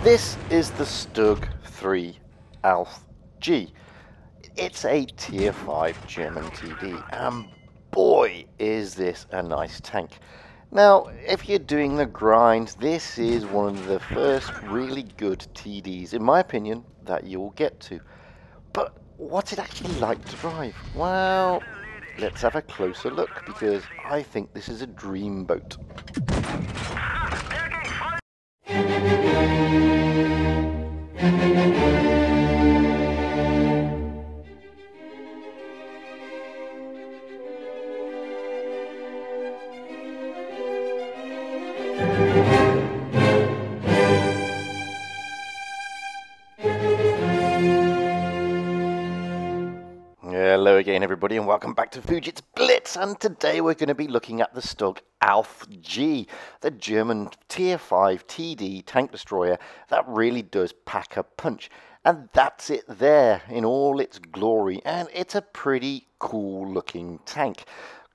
This is the Stug III Ausf G. It's a tier 5 German TD, and boy is this a nice tank. Now, if you're doing the grind, this is one of the first really good TDs, in my opinion, that you'll get to. But what's it actually like to drive? Well, let's have a closer look, because I think this is a dream boat. Hello again everybody, and welcome back to Fujit's Blitz, and today we're going to be looking at the Stug Ausf G, the German tier 5 TD tank destroyer that really does pack a punch. And that's it there in all its glory, and it's a pretty cool looking tank.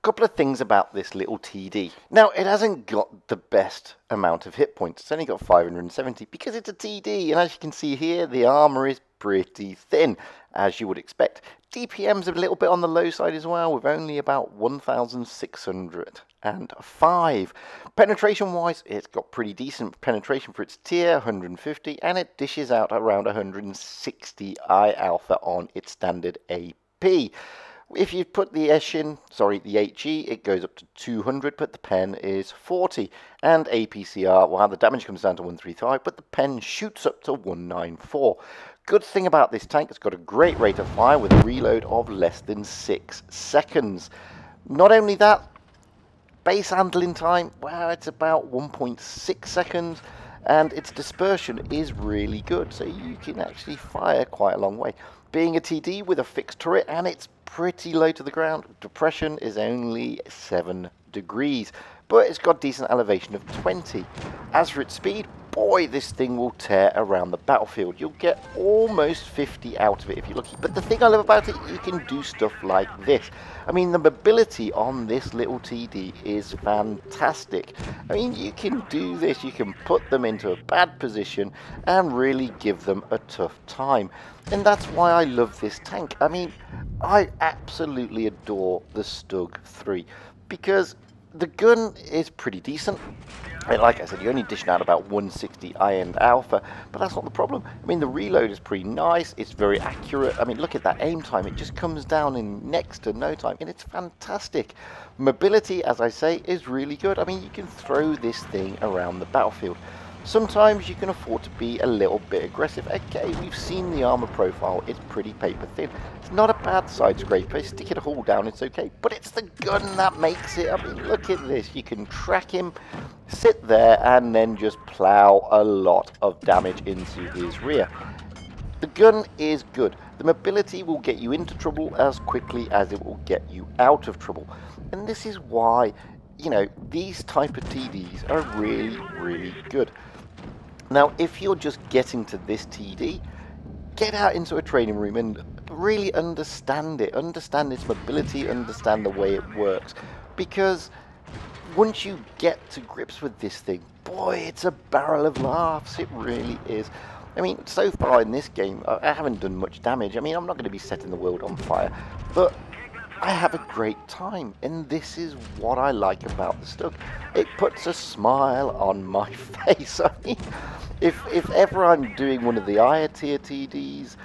Couple of things about this little TD. Now, it hasn't got the best amount of hit points. It's only got 570 because it's a TD, and as you can see here, the armor is pretty thin, as you would expect. DPM's a little bit on the low side as well, with only about 1,605. Penetration-wise, it's got pretty decent penetration for its tier, 150, and it dishes out around 160 I alpha on its standard AP. If you put the the HE, it goes up to 200, but the pen is 40. And APCR, well, the damage comes down to 135, but the pen shoots up to 194. Good thing about this tank, it's got a great rate of fire with a reload of less than 6 seconds. Not only that, base handling time, well, it's about 1.6 seconds. And its dispersion is really good, so you can actually fire quite a long way. Being a TD with a fixed turret, and it's pretty low to the ground, depression is only 7 degrees, but it's got decent elevation of 20. As for its speed, boy, this thing will tear around the battlefield. You'll get almost 50 out of it if you're lucky. But the thing I love about it, you can do stuff like this. I mean, the mobility on this little TD is fantastic. I mean, you can do this. You can put them into a bad position and really give them a tough time. And that's why I love this tank. I mean, I absolutely adore the Stug III because the gun is pretty decent. And like I said, you're only dishing out about 160 I-end alpha, but that's not the problem. I mean, the reload is pretty nice. It's very accurate. I mean, look at that aim time. It just comes down in next to no time, and it's fantastic. Mobility, as I say, is really good. I mean, you can throw this thing around the battlefield. Sometimes you can afford to be a little bit aggressive. Okay, we've seen the armor profile. It's pretty paper thin. It's not a bad side scraper. Stick it all down, it's okay. But it's the gun that makes it. I mean, look at this. You can track him, sit there, and then just plow a lot of damage into his rear. The gun is good. The mobility will get you into trouble as quickly as it will get you out of trouble. And this is why, you know, these type of TDs are really, really good. Now, if you're just getting to this TD, get out into a training room and really understand it. Understand its mobility, understand the way it works. Because once you get to grips with this thing, boy, it's a barrel of laughs. It really is. I mean, so far in this game, I haven't done much damage. I mean, I'm not going to be setting the world on fire. But I have a great time, and this is what I like about the Stug. It puts a smile on my face. I mean, if ever I'm doing one of the higher tier TDs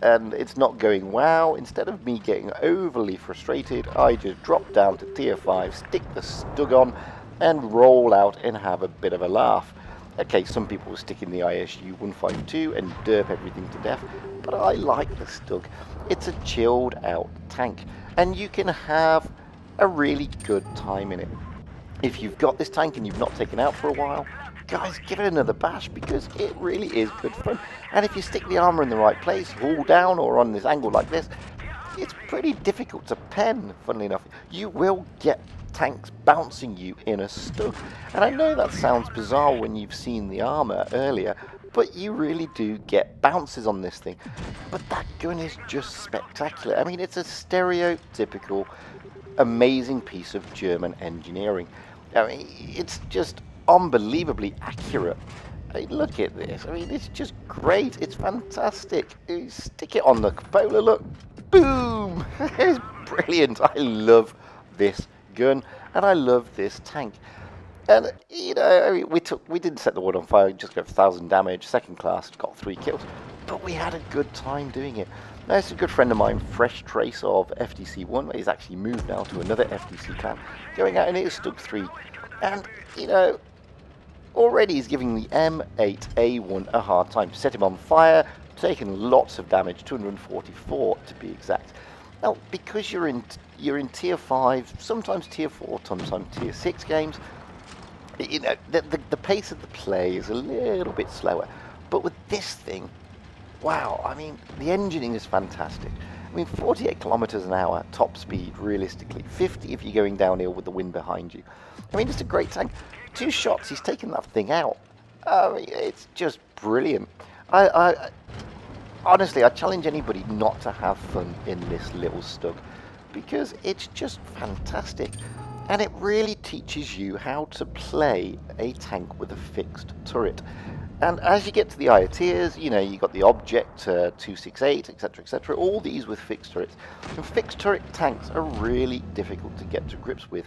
and it's not going well, instead of me getting overly frustrated, I just drop down to tier 5, stick the Stug on, and roll out and have a bit of a laugh. Okay, some people will stick in the ISU 152 and derp everything to death, but I like the Stug. It's a chilled out tank, and you can have a really good time in it. If you've got this tank and you've not taken out for a while, guys, give it another bash because it really is good fun. And if you stick the armor in the right place, all down or on this angle like this, it's pretty difficult to pen, funnily enough. You will get tanks bouncing you in a Stug. And I know that sounds bizarre when you've seen the armor earlier, but you really do get bounces on this thing. But that gun is just spectacular. I mean, it's a stereotypical, amazing piece of German engineering. I mean, it's just unbelievably accurate. I mean, look at this. I mean, it's just great. It's fantastic. You stick it on the cupola, look. Boom! It's brilliant. I love this gun, and I love this tank. And, you know, I mean, we didn't set the wood on fire, just got 1,000 damage, second class, got 3 kills. But we had a good time doing it. Now, it's a good friend of mine, Fresh Trace of FTC1. He's actually moved now to another FTC clan, going out, and it is Stug 3. And, you know, already he's giving the M8A1 a hard time. Set him on fire, taking lots of damage, 244 to be exact. Now, because you're in tier 5, sometimes tier 4, sometimes tier 6 games, you know, the pace of the play is a little bit slower. But with this thing, wow, I mean, the engineering is fantastic. I mean, 48 kilometers an hour, top speed, realistically. 50 if you're going downhill with the wind behind you. I mean, it's a great tank. 2 shots, he's taken that thing out. I mean, it's just brilliant. Honestly, I challenge anybody not to have fun in this little Stug, because it's just fantastic. And it really teaches you how to play a tank with a fixed turret. And as you get to the higher tiers, you know, you got the Object 268, etc., etc., all these with fixed turrets. And fixed turret tanks are really difficult to get to grips with.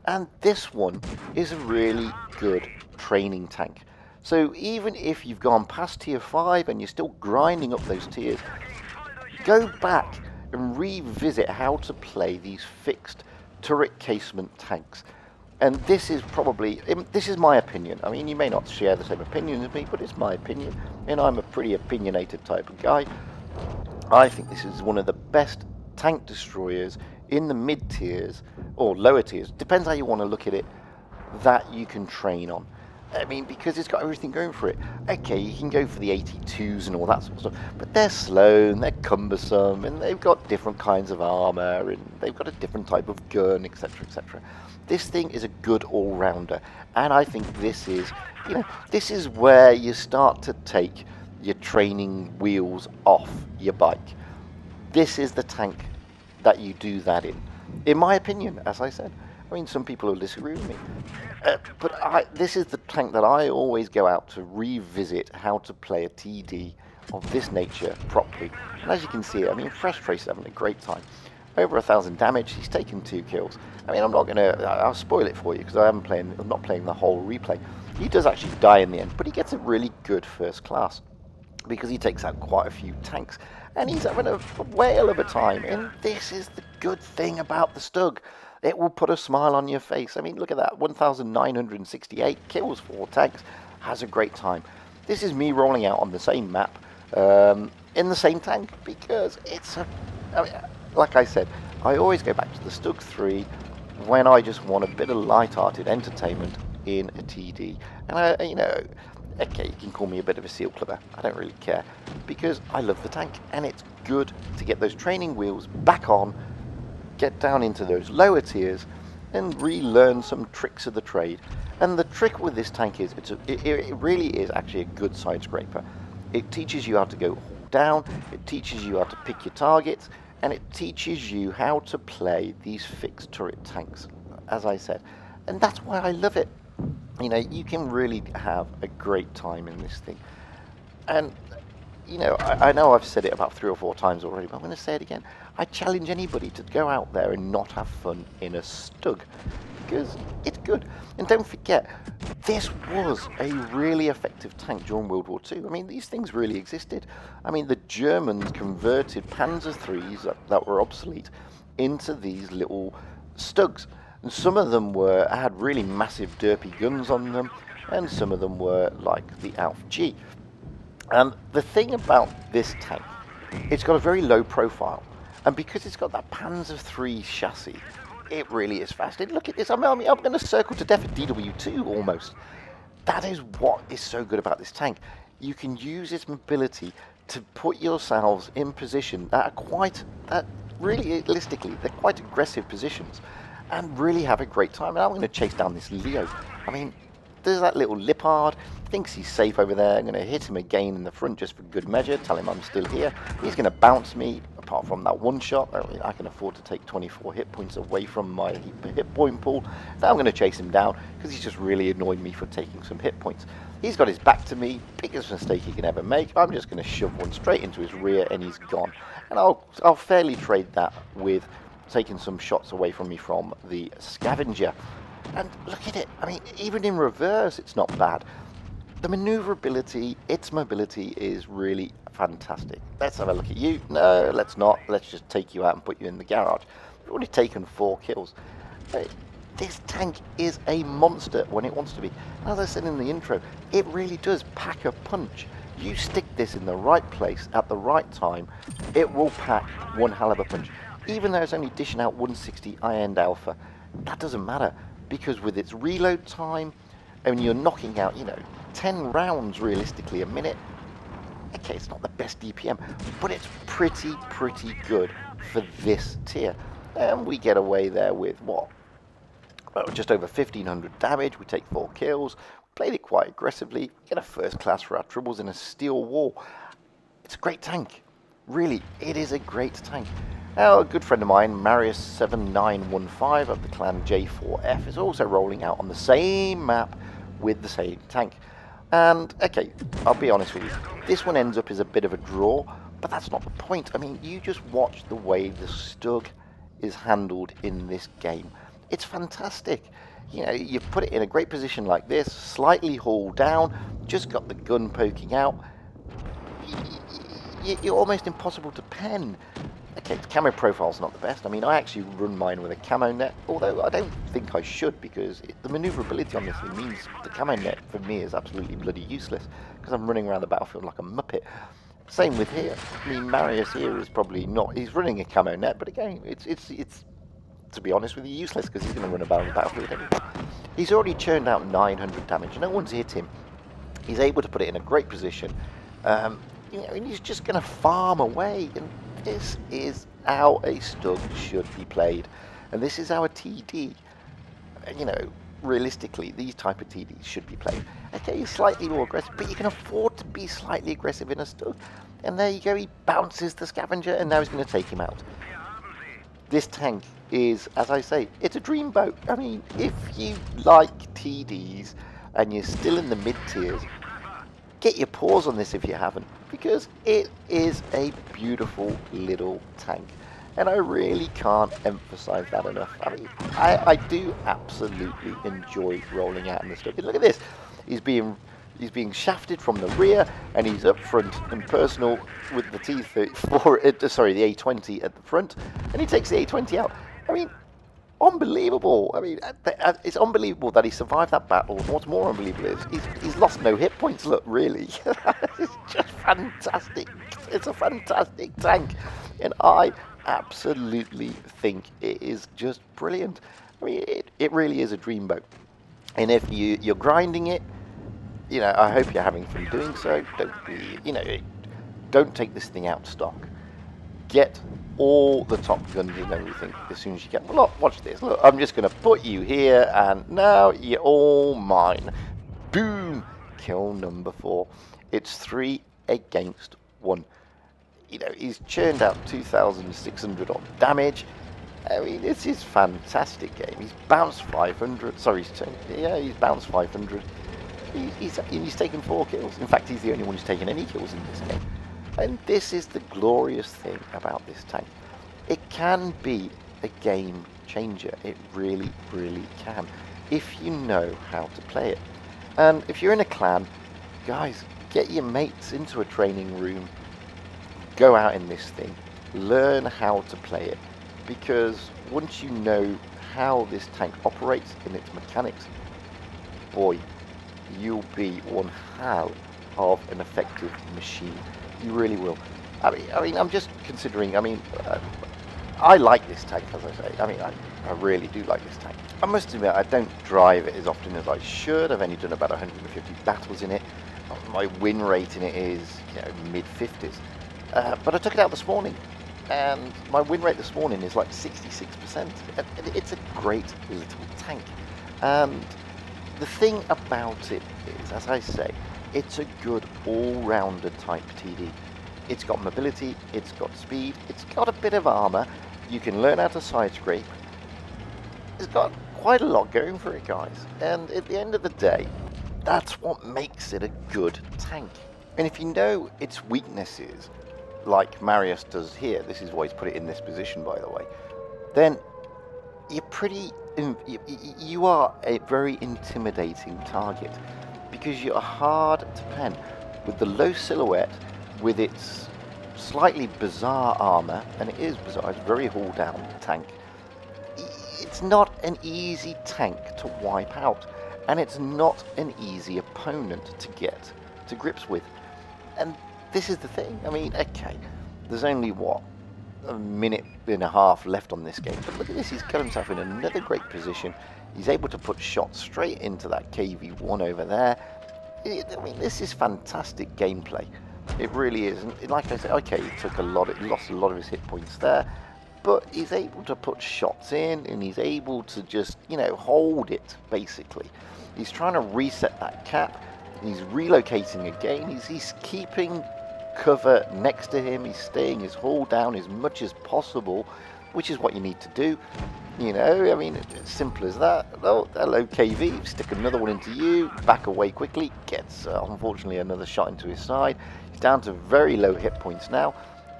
And this one is a really good training tank. So even if you've gone past tier 5 and you're still grinding up those tiers, go back and revisit how to play these fixed turret casement tanks. And this is probably, this is my opinion. I mean, you may not share the same opinion as me, but it's my opinion. And I'm a pretty opinionated type of guy. I think this is one of the best tank destroyers in the mid tiers, or lower tiers, depends how you want to look at it, that you can train on. I mean, because it's got everything going for it. Okay, you can go for the 82s and all that sort of stuff, but they're slow and they're cumbersome and they've got different kinds of armor and they've got a different type of gun, etc., etc. This thing is a good all-rounder, and I think this is, you know, this is where you start to take your training wheels off your bike. This is the tank that you do that in my opinion, as I said. I mean, some people will disagree with me, but this is the tank that I always go out to revisit how to play a TD of this nature properly. And as you can see, I mean, Fresh Trace is having a great time. Over 1,000 damage, he's taken 2 kills. I mean, I'm not gonna, I'll spoil it for you because I'm not playing the whole replay. He does actually die in the end, but he gets a really good first class because he takes out quite a few tanks, and he's having a whale of a time. And this is the good thing about the Stug. It will put a smile on your face. I mean, look at that, 1,968 kills, 4 tanks, has a great time. This is me rolling out on the same map, in the same tank, because it's a, I mean, like I said, I always go back to the Stug 3 when I just want a bit of light-hearted entertainment in a TD. And you know, okay, you can call me a bit of a seal clubber, I don't really care, because I love the tank, and it's good to get those training wheels back on, get down into those lower tiers and relearn some tricks of the trade. And the trick with this tank is it really is actually a good side scraper. It teaches you how to go down, it teaches you how to pick your targets, and it teaches you how to play these fixed turret tanks, as I said. And that's why I love it. You know, you can really have a great time in this thing. And you know, I know I've said it about 3 or 4 times already, but I'm going to say it again. I challenge anybody to go out there and not have fun in a Stug, because it's good. And don't forget, this was a really effective tank during World War II. I mean, these things really existed. I mean, the Germans converted Panzer IIIs that were obsolete into these little Stugs. And some of them had really massive derpy guns on them, and some of them were like the Ausf G. And the thing about this tank, it's got a very low profile, and because it's got that Panzer III chassis, it really is fast. And look at this, I'm going to circle to death at DW2 almost. That is what is so good about this tank. You can use its mobility to put yourselves in position that really realistically, they're quite aggressive positions, and really have a great time. And I'm going to chase down this Leo. I mean, there's that little Lippard, thinks he's safe over there. I'm going to hit him again in the front just for good measure, tell him I'm still here. He's going to bounce me, apart from that one shot, I mean, I can afford to take 24 hit points away from my hit point pool. Now I'm going to chase him down because he's just really annoyed me for taking some hit points. He's got his back to me, biggest mistake he can ever make. I'm just going to shove one straight into his rear and he's gone. And I'll fairly trade that with taking some shots away from me from the scavenger. And look at it, I mean, even in reverse it's not bad. The maneuverability, its mobility is really fantastic. Let's have a look at you. No, let's not. Let's just take you out and put you in the garage. We've already taken 4 kills. This tank is a monster when it wants to be. As I said in the intro, it really does pack a punch. You stick this in the right place at the right time, it will pack one hell of a punch. Even though it's only dishing out 160 high-end alpha, that doesn't matter, because with its reload time, and you're knocking out, you know, 10 rounds realistically a minute. Okay, it's not the best DPM, but it's pretty good for this tier. And we get away there with what? Well, just over 1500 damage. We take 4 kills. We played it quite aggressively. We get a first class for our troubles in a steel wall. It's a great tank. Really, it is a great tank. Now, a good friend of mine, Marius7915 of the clan J4F, is also rolling out on the same map with the same tank. And, okay, I'll be honest with you, this one ends up as a bit of a draw, but that's not the point. I mean, you just watch the way the Stug is handled in this game. It's fantastic. You know, you put it in a great position like this, slightly hauled down, just got the gun poking out. You're almost impossible to pen. Okay, the camo profile's not the best. I mean, I actually run mine with a camo net, although I don't think I should, because the maneuverability on this thing means the camo net for me is absolutely bloody useless, because I'm running around the battlefield like a muppet. Same with here. I mean, Marius here is probably not. He's running a camo net, but again, it's to be honest with you, useless, because he's going to run about the battlefield anyway. He's already churned out 900 damage. No one's hit him. He's able to put it in a great position. You know, and he's just going to farm away. And this is how a Stug should be played. And this is how a TD, you know, realistically, these type of TDs should be played. Okay, he's slightly more aggressive, but you can afford to be slightly aggressive in a Stug. And there you go, he bounces the scavenger, and now he's going to take him out. This tank is, as I say, it's a dreamboat. I mean, if you like TDs and you're still in the mid-tiers, get your paws on this if you haven't, because it is a beautiful little tank. And I really can't emphasize that enough. I mean, I do absolutely enjoy rolling out in this stuff. Look at this. He's being shafted from the rear, and he's up front and personal with the T34, sorry, the A20 at the front, and he takes the A20 out. I mean, unbelievable. I mean, it's unbelievable that he survived that battle. What's more unbelievable is he's lost no hit points, look, really. It's just fantastic. It's a fantastic tank, and I absolutely think it is just brilliant. I mean, it really is a dreamboat. And if you're grinding it, you know, I hope you're having fun doing so. Don't be, you know, don't take this thing out of stock. Get all the top guns and everything as soon as you get. Well, look, watch this. Look, I'm just going to put you here, and now you're all mine. Boom! Kill number 4. It's 3 against 1. You know, he's churned out 2,600 odd damage. I mean, this is fantastic game. He's bounced 500. Sorry, he's bounced 500. He's taken 4 kills. In fact, he's the only one who's taken any kills in this game. And this is the glorious thing about this tank. It can be a game changer. It really, really can, if you know how to play it. And if you're in a clan, guys, get your mates into a training room. Go out in this thing. Learn how to play it. Because once you know how this tank operates in its mechanics, boy, you'll be one hell of an effective machine. You really will. I mean, I'm just considering. I mean, I like this tank, as I say. I mean, I really do like this tank. I must admit, I don't drive it as often as I should. I've only done about 150 battles in it. My win rate in it is, you know, mid-50s. But I took it out this morning, and my win rate this morning is like 66%. It's a great little tank. And the thing about it is, as I say, it's a good all-rounder type TD. It's got mobility, it's got speed, it's got a bit of armor. You can learn how to side scrape. It's got quite a lot going for it, guys. And at the end of the day, that's what makes it a good tank. And if you know its weaknesses, like Marius does here, this is why he's put it in this position, by the way, then you're you are a very intimidating target, because you're hard to pen. With the low silhouette, with its slightly bizarre armor, and it is bizarre, it's a very haul down tank, it's not an easy tank to wipe out, and it's not an easy opponent to get to grips with. And this is the thing, I mean, okay, there's only what, a minute and a half left on this game, but look at this, he's got himself in another great position. He's able to put shots straight into that KV-1 over there. I mean, this is fantastic gameplay. It really is. And like I said, okay, he lost a lot of his hit points there, but he's able to put shots in, and he's able to just, you know, hold it, basically. He's trying to reset that cap. He's relocating again. He's keeping cover next to him. He's staying his hull down as much as possible, which is what you need to do. You know, I mean, it's simple as that. Oh, hello, KV. Stick another one into you. Back away quickly. Gets, unfortunately, another shot into his side. He's down to very low hit points now.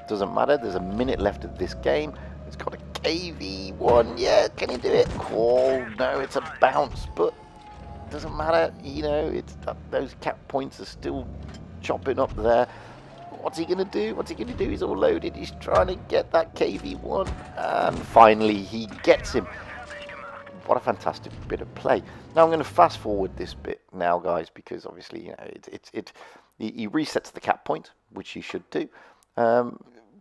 Doesn't matter. There's a minute left of this game. It's got a KV-1. Yeah, can he do it? Call. No, it's a bounce, but doesn't matter. You know, it's those cap points are still chopping up there. What's he going to do? What's he going to do? He's all loaded. He's trying to get that KV-1. And finally, he gets him. What a fantastic bit of play. Now, I'm going to fast forward this bit now, guys, because obviously, you know, he resets the cap point, which he should do.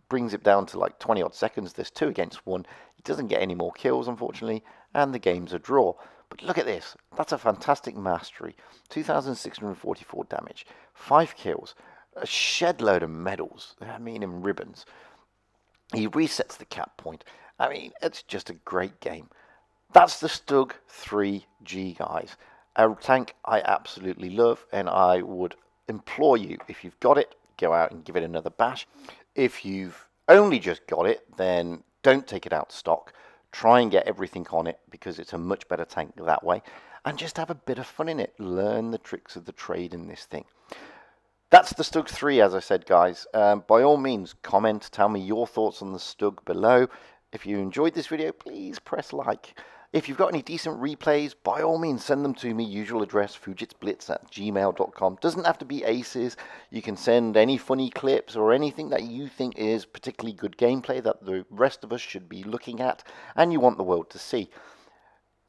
Brings it down to like 20 odd seconds. There's 2 against 1. He doesn't get any more kills, unfortunately, and the game's a draw. But look at this. That's a fantastic mastery. 2,644 damage. 5 kills. A shed load of medals, I mean, in ribbons. He resets the cap point. I mean, it's just a great game. That's the Stug III G, guys. A tank I absolutely love, and I would implore you, if you've got it, go out and give it another bash. If you've only just got it, then don't take it out of stock. Try and get everything on it, because it's a much better tank that way. And just have a bit of fun in it. Learn the tricks of the trade in this thing. That's the Stug III, as I said, guys. By all means, comment, tell me your thoughts on the Stug below. If you enjoyed this video, please press like. If you've got any decent replays, by all means, send them to me. Usual address, fujitsblitz@gmail.com. Doesn't have to be aces. You can send any funny clips or anything that you think is particularly good gameplay that the rest of us should be looking at and you want the world to see.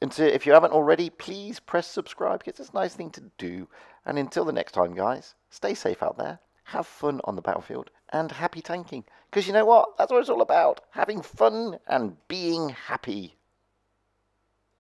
And so if you haven't already, please press subscribe, because it's a nice thing to do. And until the next time, guys, stay safe out there, have fun on the battlefield, and happy tanking. Because you know what? That's what it's all about. Having fun and being happy.